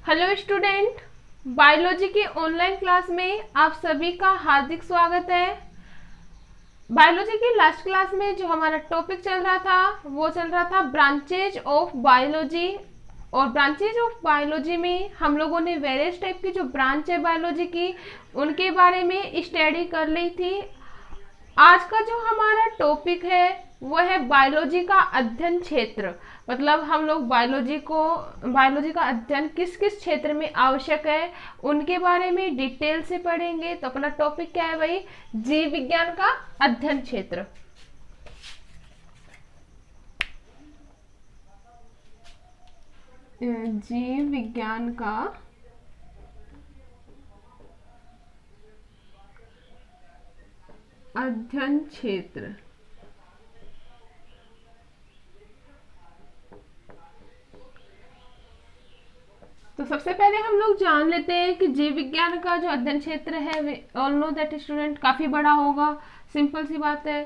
Hello student, biology की online class में आप सभी का हार्दिक स्वागत है। बायोलॉजी की लास्ट क्लास में जो हमारा टॉपिक चल रहा था वो चल रहा था ब्रांचेज ऑफ बायोलॉजी। और ब्रांचेज ऑफ बायोलॉजी में हम लोगों ने वेरियस टाइप की जो ब्रांच है बायोलॉजी की उनके बारे में स्टडी कर ली थी। आज का जो हमारा टॉपिक है वो है बायोलॉजी का अध्ययन क्षेत्र। मतलब हम लोग बायोलॉजी का अध्ययन किस किस क्षेत्र में आवश्यक है उनके बारे में डिटेल से पढ़ेंगे। तो अपना टॉपिक क्या है भाई? जीव विज्ञान का अध्ययन क्षेत्र। जीव विज्ञान का अध्ययन क्षेत्र। तो सबसे पहले हम लोग जान लेते हैं कि जीव विज्ञान का जो अध्ययन क्षेत्र है, ऑल नो दैट स्टूडेंट, काफी बड़ा होगा। सिंपल सी बात है,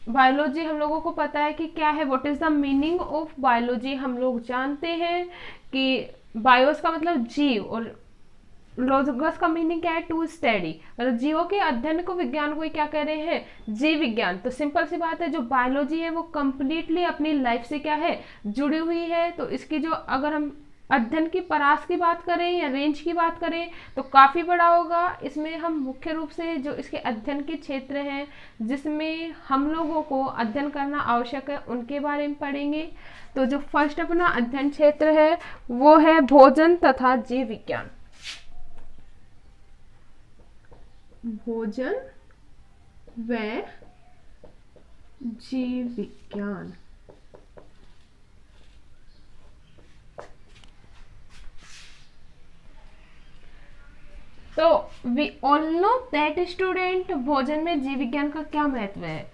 बायोलॉजी हम लोगों को पता है कि क्या है, what is the meaning of biology. हम लोग जानते हैं कि बायोस का मतलब जीव और लॉगस का मीनिंग क्या है? To study. मतलब जीवों के अध्ययन को, विज्ञान को क्या कह रहे हैं? जीव विज्ञान। तो सिंपल सी बात है, जो बायोलॉजी है वो कंप्लीटली अपनी लाइफ से क्या है? जुड़ी हुई है। तो इसकी जो, अगर हम अध्ययन की परास की बात करें या रेंज की बात करें तो काफ़ी बड़ा होगा। इसमें हम मुख्य रूप से जो इसके अध्ययन के क्षेत्र हैं जिसमें हम लोगों को अध्ययन करना आवश्यक है उनके बारे में पढ़ेंगे। तो जो फर्स्ट अपना अध्ययन क्षेत्र है वो है भोजन तथा जीव विज्ञान। भोजन व जीव विज्ञान। तो we all know that student, भोजन में जीव विज्ञान का क्या महत्व है।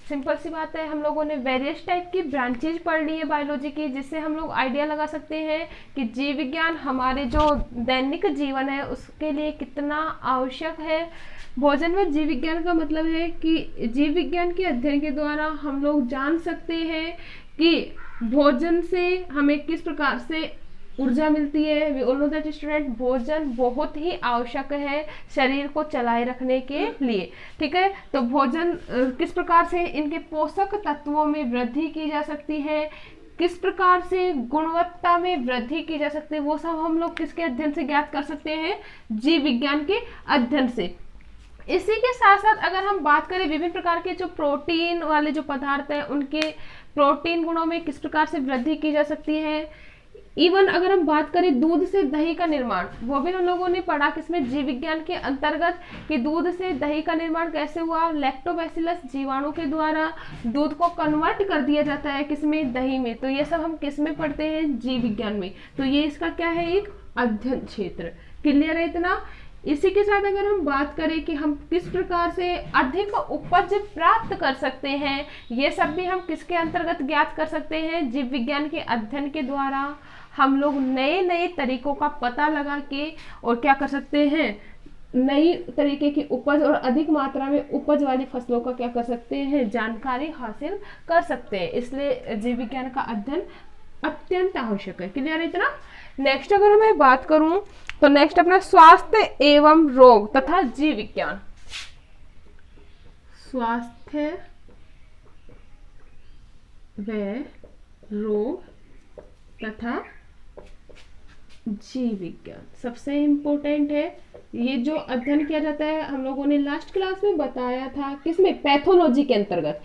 सिंपल सी बात है, हम लोगों ने वेरियस टाइप की ब्रांचेज पढ़ ली है बायोलॉजी की, जिससे हम लोग आइडिया लगा सकते हैं कि जीव विज्ञान हमारे जो दैनिक जीवन है उसके लिए कितना आवश्यक है। भोजन में जीव विज्ञान का मतलब है कि जीव विज्ञान के अध्ययन के द्वारा हम लोग जान सकते हैं कि भोजन से हमें किस प्रकार से ऊर्जा मिलती है। We all know that student, भोजन बहुत ही आवश्यक है शरीर को चलाए रखने के लिए। ठीक है, तो भोजन किस प्रकार से इनके पोषक तत्वों में वृद्धि की जा सकती है, किस प्रकार से गुणवत्ता में वृद्धि की जा सकती है, वो सब हम लोग किसके अध्ययन से ज्ञात कर सकते हैं? जीव विज्ञान के अध्ययन से। इसी के साथ साथ अगर हम बात करें विभिन्न प्रकार के जो प्रोटीन वाले जो पदार्थ हैं उनके प्रोटीन गुणों में किस प्रकार से वृद्धि की जा सकती है। इवन अगर हम बात करें दूध से दही का निर्माण, वो भी हम लोगों ने पढ़ा किसमें? जीव विज्ञान के अंतर्गत, कि दूध से दही का निर्माण कैसे हुआ? लैक्टोबैसिलस जीवाणु के द्वारा दूध को कन्वर्ट कर दिया जाता है किसमें? दही में। तो ये सब हम किसमें पढ़ते हैं? जीव विज्ञान में। तो ये इसका क्या है? एक अध्ययन क्षेत्र। क्लियर है इतना? इसी के साथ अगर हम बात करें कि हम किस प्रकार से अधिक उपज प्राप्त कर सकते हैं, ये सब भी हम किसके अंतर्गत ज्ञात कर सकते हैं? जीव विज्ञान के अध्ययन के द्वारा हम लोग नए नए तरीकों का पता लगा के और क्या कर सकते हैं? नई तरीके की उपज और अधिक मात्रा में उपज वाली फसलों का क्या कर सकते हैं? जानकारी हासिल कर सकते हैं। इसलिए जीव विज्ञान का अध्ययन अत्यंत आवश्यक है। क्लियर है इतना? नेक्स्ट अगर मैं बात करूं तो नेक्स्ट अपना स्वास्थ्य एवं रोग तथा जीव विज्ञान। स्वास्थ्य व रोग तथा जीव विज्ञान सबसे इम्पोर्टेंट है। ये जो अध्ययन किया जाता है हम लोगों ने लास्ट क्लास में बताया था किसमें? पैथोलॉजी के अंतर्गत।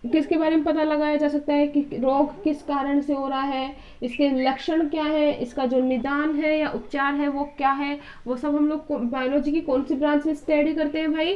किसके बारे में पता लगाया जा सकता है कि रोग किस कारण से हो रहा है, इसके लक्षण क्या है, इसका जो निदान है या उपचार है वो क्या है। वो सब हम लोग बायोलॉजी की कौन सी ब्रांच में स्टडी करते हैं भाई?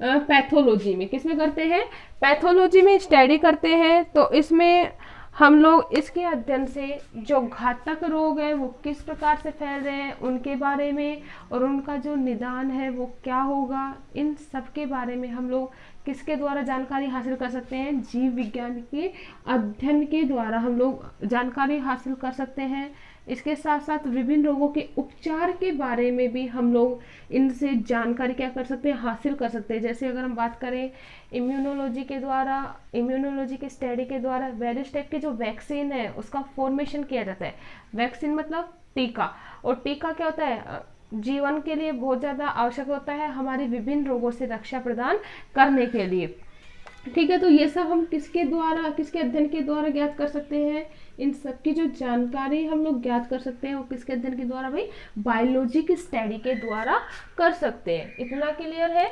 पैथोलॉजी में। किसमें करते हैं? पैथोलॉजी में स्टडी करते हैं। तो इसमें हम लोग इसके अध्ययन से जो घातक रोग है वो किस प्रकार से फैल रहे हैं उनके बारे में, और उनका जो निदान है वो क्या होगा, इन सब के बारे में हम लोग किसके द्वारा जानकारी हासिल कर सकते हैं? जीव विज्ञान के अध्ययन के द्वारा हम लोग जानकारी हासिल कर सकते हैं। इसके साथ साथ विभिन्न रोगों के उपचार के बारे में भी हम लोग इनसे जानकारी क्या कर सकते हैं? हासिल कर सकते हैं। जैसे अगर हम बात करें इम्यूनोलॉजी के द्वारा, इम्यूनोलॉजी के स्टडी के द्वारा वेरियस टाइप के जो वैक्सीन है उसका फॉर्मेशन किया जाता है। वैक्सीन मतलब टीका। और टीका क्या होता है, जीवन के लिए बहुत ज़्यादा आवश्यक होता है, हमारे विभिन्न रोगों से रक्षा प्रदान करने के लिए। ठीक है, तो ये सब हम किसके द्वारा, किसके अध्ययन के द्वारा ज्ञात कर सकते हैं? इन सब की जो जानकारी हम लोग ज्ञात कर सकते हैं वो किसके अध्ययन के द्वारा भाई? बायोलॉजी की स्टडी के द्वारा कर सकते हैं। इतना क्लियर है।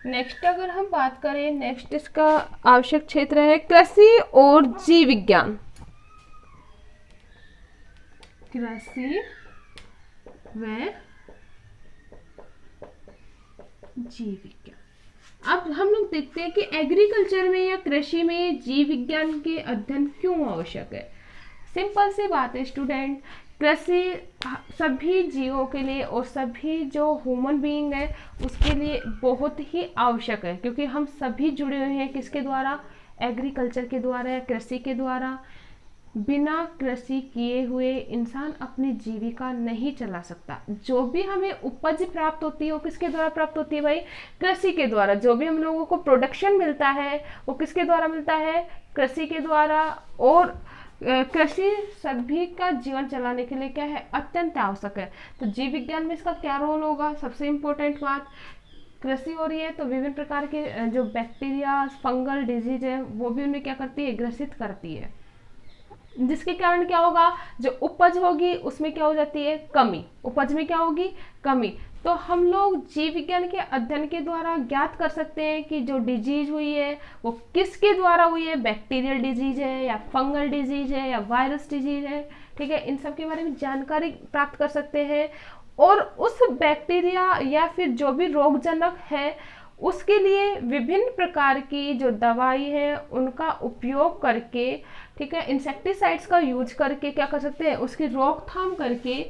नेक्स्ट अगर हम बात करें, नेक्स्ट इसका आवश्यक क्षेत्र है कृषि और जीव विज्ञान। कृषि व जीव विज्ञान। अब हम लोग देखते हैं कि एग्रीकल्चर में या कृषि में जीव विज्ञान के अध्ययन क्यों आवश्यक है। सिंपल सी बात है स्टूडेंट, कृषि सभी जीवों के लिए और सभी जो ह्यूमन बीइंग है उसके लिए बहुत ही आवश्यक है, क्योंकि हम सभी जुड़े हुए हैं किसके द्वारा? एग्रीकल्चर के द्वारा या कृषि के द्वारा। बिना कृषि किए हुए इंसान अपनी जीविका नहीं चला सकता। जो भी हमें उपज प्राप्त होती है वो किसके द्वारा प्राप्त होती है भाई? कृषि के द्वारा। जो भी हम लोगों को प्रोडक्शन मिलता है वो किसके द्वारा मिलता है? कृषि के द्वारा। और कृषि सभी का जीवन चलाने के लिए क्या है? अत्यंत आवश्यक है। तो जीव विज्ञान में इसका क्या रोल होगा? सबसे इम्पोर्टेंट बात, कृषि हो रही है तो विभिन्न प्रकार के जो बैक्टीरिया, फंगल डिजीज है वो भी उन्हें क्या करती है? ग्रसित करती है, जिसके कारण क्या होगा? जो उपज होगी उसमें क्या हो जाती है? कमी। उपज में क्या होगी? कमी। तो हम लोग जीव विज्ञान के अध्ययन के द्वारा ज्ञात कर सकते हैं कि जो डिजीज हुई है वो किसके द्वारा हुई है? बैक्टीरियल डिजीज है या फंगल डिजीज है या वायरस डिजीज है। ठीक है, इन सब के बारे में जानकारी प्राप्त कर सकते हैं और उस बैक्टीरिया या फिर जो भी रोगजनक है उसके लिए विभिन्न प्रकार की जो दवाई है उनका उपयोग करके, ठीक है, इंसेक्टिसाइड्स का यूज करके क्या कर सकते हैं? उसकी रोकथाम करके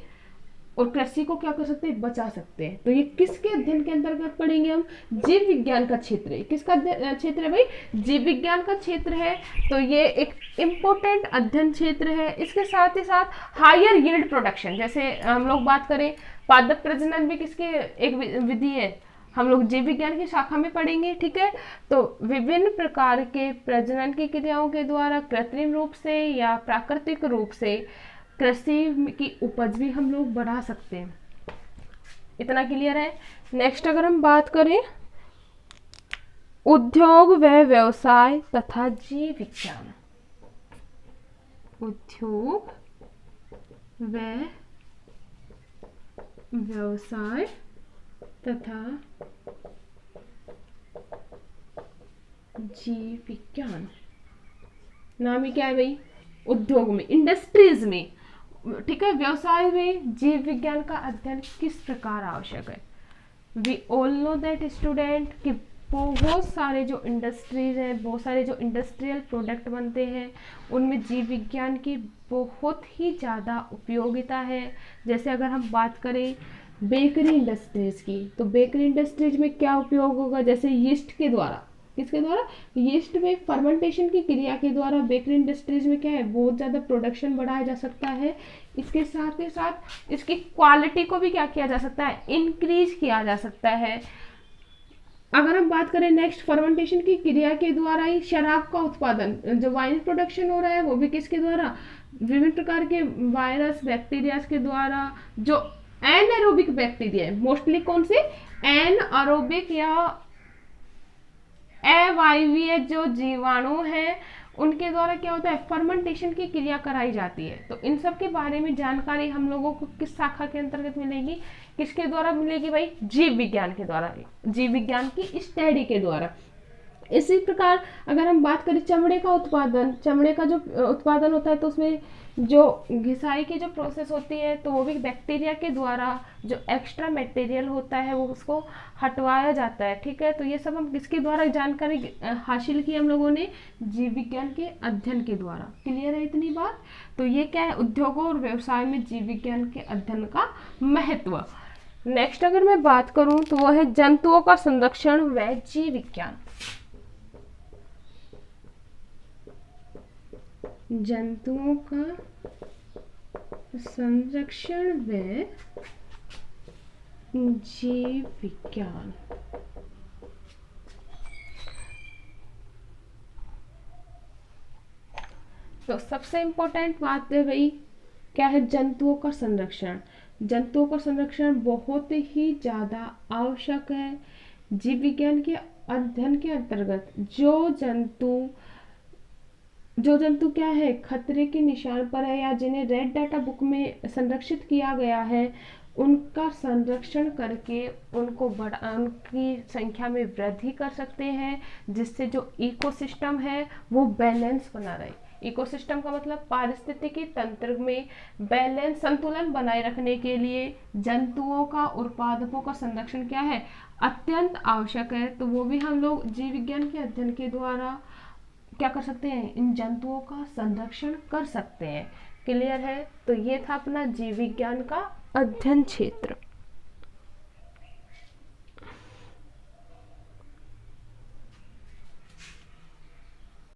और कृषि को क्या कर सकते हैं? बचा सकते हैं। तो ये किसके अध्ययन के अंतर्गत पढ़ेंगे हम? जीव विज्ञान का क्षेत्र है। किसका क्षेत्र है भाई? जीव विज्ञान का क्षेत्र है। तो ये एक इम्पोर्टेंट अध्ययन क्षेत्र है। इसके साथ ही साथ हायर यील्ड प्रोडक्शन, जैसे हम लोग बात करें पादप प्रजनन भी किसके एक विधि है, हम लोग जीव विज्ञान की शाखा में पढ़ेंगे। ठीक है, तो विभिन्न प्रकार के प्रजनन की क्रियाओं के द्वारा कृत्रिम रूप से या प्राकृतिक रूप से कृषि की उपज भी हम लोग बढ़ा सकते हैं। इतना क्लियर है। नेक्स्ट अगर हम बात करें उद्योग व व्यवसाय तथा जीव विज्ञान। उद्योग व व्यवसाय तथा जीव विज्ञान। नाम ही क्या है भाई? उद्योग में, इंडस्ट्रीज में, ठीक है, व्यवसाय में जीव विज्ञान का अध्ययन किस प्रकार आवश्यक है? We all know that student कि बहुत सारे जो इंडस्ट्रीज हैं, बहुत सारे जो इंडस्ट्रियल प्रोडक्ट बनते हैं उनमें जीव विज्ञान की बहुत ही ज़्यादा उपयोगिता है। जैसे अगर हम बात करें बेकरी इंडस्ट्रीज की, तो बेकरी इंडस्ट्रीज में क्या उपयोग होगा? जैसे यीस्ट के द्वारा, किसके द्वारा? यीस्ट में फर्मेंटेशन की क्रिया के द्वारा बेकरी इंडस्ट्रीज में क्या है? बहुत ज़्यादा प्रोडक्शन बढ़ाया जा सकता है। इसके साथ ही साथ इसकी क्वालिटी को भी क्या किया जा सकता है? इंक्रीज किया जा सकता है। अगर हम बात करें नेक्स्ट, फर्मेंटेशन की क्रिया के द्वारा ही शराब का उत्पादन, जो वाइन प्रोडक्शन हो रहा है वो भी किसके द्वारा? विभिन्न प्रकार के वायरस, बैक्टीरिया के द्वारा। जो एनएरोबिक बैक्टीरिया है, मोस्टली कौन से? एनएरोबिक या अवायवीय जो जीवाणु हैं उनके द्वारा क्या होता है? फर्मेंटेशन की क्रिया कराई जाती है। तो इन सब के बारे में जानकारी हम लोगों को किस शाखा के अंतर्गत मिलेगी? किसके द्वारा मिलेगी भाई? जीव विज्ञान के द्वारा, जीव विज्ञान की स्टडी के द्वारा। इसी प्रकार अगर हम बात करें चमड़े का उत्पादन, चमड़े का जो उत्पादन होता है तो उसमें जो घिसाई की जो प्रोसेस होती है तो वो भी बैक्टीरिया के द्वारा जो एक्स्ट्रा मटेरियल होता है वो उसको हटवाया जाता है। ठीक है, तो ये सब हम किसके द्वारा जानकारी हासिल की? हम लोगों ने जीव विज्ञान के अध्ययन के द्वारा। क्लियर है इतनी बात? तो ये क्या है? उद्योगों और व्यवसाय में जीव विज्ञान के अध्ययन का महत्व। नेक्स्ट अगर मैं बात करूं तो वो है जंतुओं का संरक्षण व जीव विज्ञान। जंतुओं का संरक्षण व जीव विज्ञान। तो सबसे इम्पोर्टेंट बात है भाई क्या है, जंतुओं का संरक्षण। जंतुओं का संरक्षण बहुत ही ज़्यादा आवश्यक है। जीव विज्ञान के अध्ययन के अंतर्गत जो जंतु क्या है, खतरे के निशान पर है या जिन्हें रेड डाटा बुक में संरक्षित किया गया है, उनका संरक्षण करके उनकी संख्या में वृद्धि कर सकते हैं, जिससे जो इकोसिस्टम है वो बैलेंस बना रहे। इकोसिस्टम का मतलब पारिस्थितिकी तंत्र में बैलेंस, संतुलन बनाए रखने के लिए जंतुओं का और पादपों का संरक्षण क्या है, अत्यंत आवश्यक है। तो वो भी हम लोग जीव विज्ञान के अध्ययन के द्वारा क्या कर सकते हैं, इन जंतुओं का संरक्षण कर सकते हैं। क्लियर है? तो ये था अपना जीव विज्ञान का अध्ययन क्षेत्र।